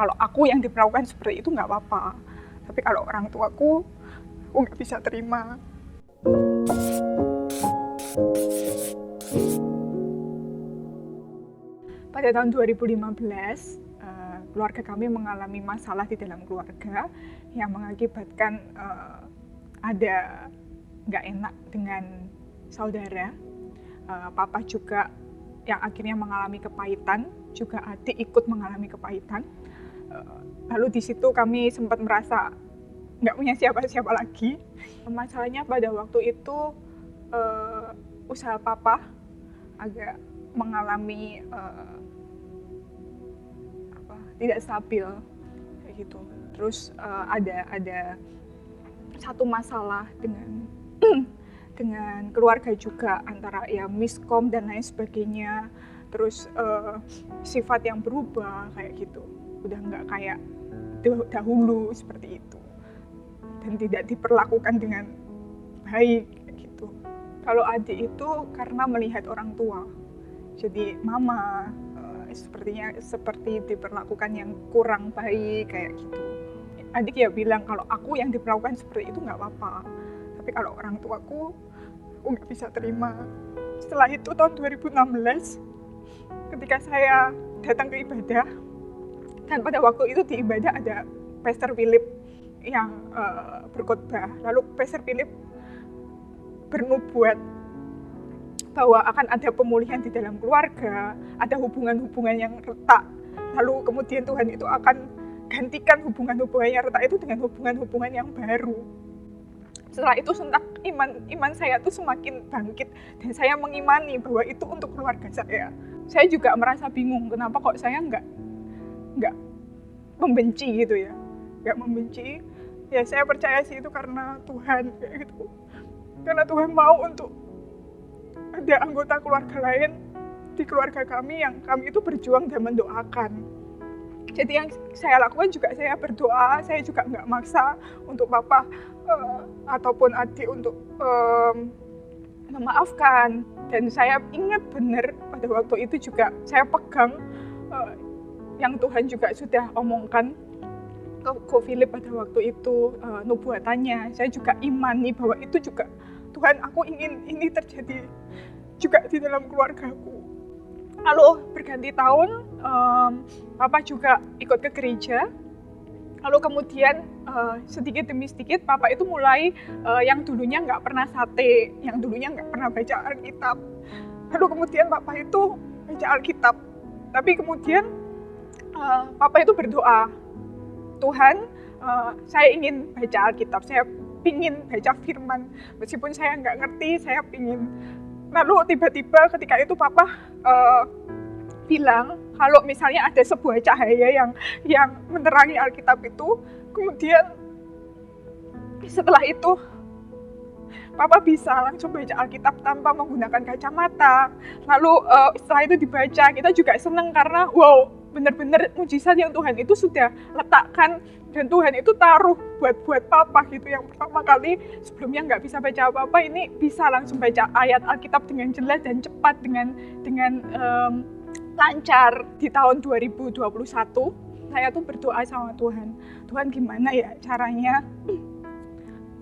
kalau aku yang diperlakukan seperti itu nggak apa-apa, tapi kalau orang tuaku, aku nggak bisa terima. Pada tahun 2015, keluarga kami mengalami masalah di dalam keluarga yang mengakibatkan ada nggak enak dengan saudara. Papa juga yang akhirnya mengalami kepahitan, juga adik ikut mengalami kepahitan. Lalu di situ kami sempat merasa nggak punya siapa-siapa lagi. Masalahnya pada waktu itu usaha papa agak mengalami tidak stabil kayak gitu. Terus ada satu masalah dengan dengan keluarga juga, antara ya miskom dan lain sebagainya. Terus sifat yang berubah kayak gitu, udah nggak kayak dahulu seperti itu, dan tidak diperlakukan dengan baik kayak gitu. Kalau adik itu karena melihat orang tua, jadi mama sepertinya seperti diperlakukan yang kurang baik kayak gitu. Adik ya bilang kalau aku yang diperlakukan seperti itu nggak apa-apa, tapi kalau orang tuaku, aku nggak bisa terima. Setelah itu tahun 2016, ketika saya datang ke ibadah, dan pada waktu itu di ibadah ada Pastor Philip yang berkhotbah. Lalu Pastor Philip bernubuat bahwa akan ada pemulihan di dalam keluarga, ada hubungan-hubungan yang retak. Lalu kemudian Tuhan itu akan gantikan hubungan-hubungan yang retak itu dengan hubungan-hubungan yang baru. Setelah itu sentak iman saya tuh semakin bangkit, dan saya mengimani bahwa itu untuk keluarga saya. Saya juga merasa bingung kenapa kok saya nggak membenci gitu ya, nggak membenci. Ya saya percaya sih itu karena Tuhan kayak gitu, karena Tuhan mau untuk ada anggota keluarga lain di keluarga kami yang kami itu berjuang dan mendoakan. Jadi yang saya lakukan juga saya berdoa, saya juga nggak maksa untuk papa ataupun adik untuk memaafkan. Dan saya ingat benar pada waktu itu juga saya pegang yang Tuhan juga sudah omongkan ke Philip pada waktu itu, nubuatannya. Saya juga imani bahwa itu juga Tuhan, aku ingin ini terjadi juga di dalam keluargaku. Lalu berganti tahun, papa juga ikut ke gereja. Lalu kemudian sedikit demi sedikit papa itu mulai yang dulunya nggak pernah sate, yang dulunya nggak pernah baca Alkitab. Lalu kemudian papa itu baca Alkitab. Tapi kemudian papa itu berdoa, Tuhan, saya ingin baca Alkitab, saya ingin baca firman, meskipun saya nggak ngerti, saya ingin. Lalu tiba-tiba ketika itu papa bilang kalau misalnya ada sebuah cahaya yang menerangi Alkitab itu, kemudian setelah itu papa bisa langsung baca Alkitab tanpa menggunakan kacamata. Lalu setelah itu dibaca, kita juga senang karena wow, benar-benar mujizat yang Tuhan itu sudah letakkan, dan Tuhan itu taruh buat papa gitu, yang pertama kali sebelumnya nggak bisa baca apa-apa, ini bisa langsung baca ayat Alkitab dengan jelas dan cepat, dengan lancar. Di tahun 2021 saya tuh berdoa sama Tuhan, Tuhan gimana ya caranya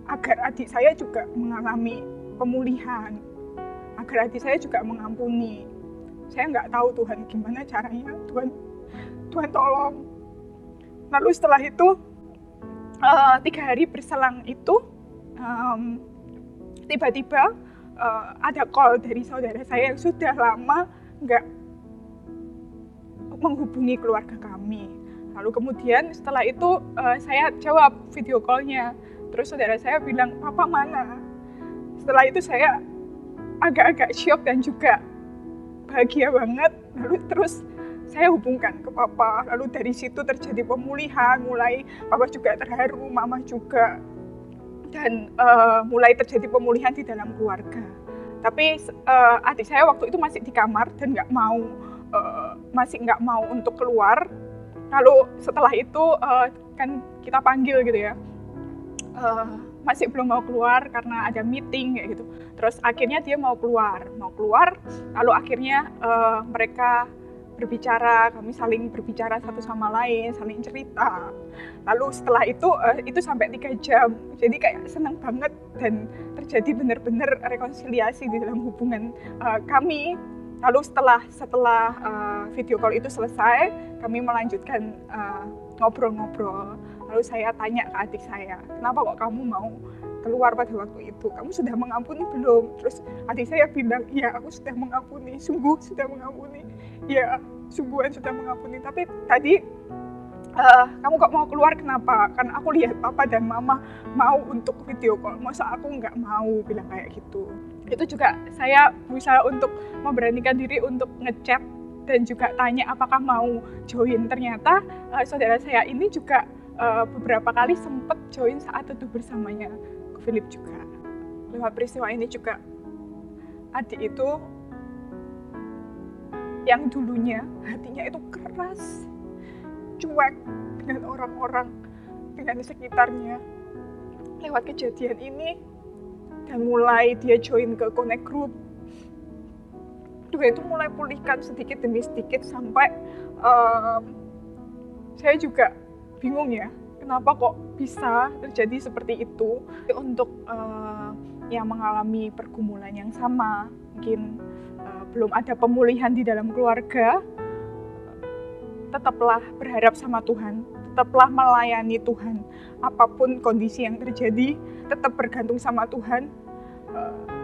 agar adik saya juga mengalami pemulihan, agar adik saya juga mengampuni. Saya nggak tahu Tuhan gimana caranya, Tuhan tolong. Lalu setelah itu 3 hari berselang itu tiba-tiba ada call dari saudara saya yang sudah lama nggak menghubungi keluarga kami. Lalu kemudian setelah itu saya jawab video call-nya. Terus saudara saya bilang, papa mana? Setelah itu saya agak-agak syok dan juga bahagia banget. Lalu terus saya hubungkan ke papa, lalu dari situ terjadi pemulihan, mulai papa juga terharu, mama juga, dan mulai terjadi pemulihan di dalam keluarga. Tapi adik saya waktu itu masih di kamar dan masih nggak mau untuk keluar. Lalu setelah itu kan kita panggil gitu ya, masih belum mau keluar karena ada meeting kayak gitu. Terus akhirnya dia mau keluar, lalu akhirnya mereka berbicara, kami saling berbicara satu sama lain, saling cerita. Lalu setelah itu sampai 3 jam. Jadi kayak senang banget dan terjadi benar-benar rekonsiliasi di dalam hubungan kami. Lalu setelah video call itu selesai, kami melanjutkan ngobrol-ngobrol. Lalu saya tanya ke adik saya, kenapa kok kamu mau keluar pada waktu itu? Kamu sudah mengampuni belum? Terus adik saya bilang, iya aku sudah mengampuni, sungguh sudah mengampuni. Ya, sungguhan sudah mengampuni. Tapi tadi kamu kok mau keluar kenapa? Karena aku lihat papa dan mama mau untuk video call, masa aku nggak mau, bilang kayak gitu. Itu juga saya berusaha untuk memberanikan diri untuk ngechat dan juga tanya apakah mau join. Ternyata saudara saya ini juga beberapa kali sempat join saat teduh bersamanya Philip juga. Lewat peristiwa ini juga adik itu yang dulunya hatinya itu keras, cuek dengan orang-orang, dengan sekitarnya. Lewat kejadian ini dan mulai dia join ke Connect Group, dia itu mulai pulihkan sedikit demi sedikit sampai saya juga bingung ya, kenapa kok bisa terjadi seperti itu. Untuk yang mengalami pergumulan yang sama, mungkin belum ada pemulihan di dalam keluarga, tetaplah berharap sama Tuhan, tetaplah melayani Tuhan. Apapun kondisi yang terjadi, tetap bergantung sama Tuhan.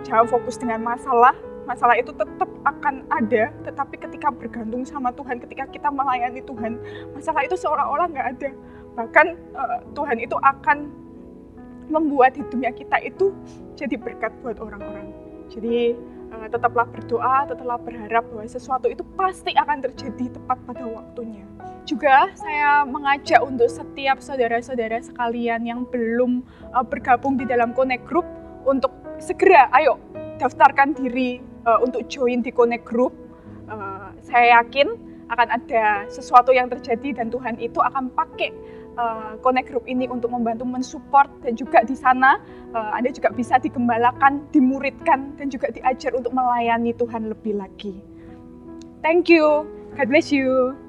Jangan fokus dengan masalah itu tetap akan ada, tetapi ketika bergantung sama Tuhan, ketika kita melayani Tuhan, masalah itu seolah-olah nggak ada. Bahkan Tuhan itu akan membuat hidupnya kita itu jadi berkat buat orang-orang. Jadi tetaplah berdoa, tetaplah berharap bahwa sesuatu itu pasti akan terjadi tepat pada waktunya. Juga saya mengajak untuk setiap saudara-saudara sekalian yang belum bergabung di dalam Connect Group untuk segera ayo daftarkan diri untuk join di Connect Group. Saya yakin akan ada sesuatu yang terjadi dan Tuhan itu akan pakai Connect Group ini untuk membantu mensupport, dan juga di sana Anda juga bisa digembalakan, dimuridkan, dan juga diajar untuk melayani Tuhan lebih lagi. Thank you. God bless you.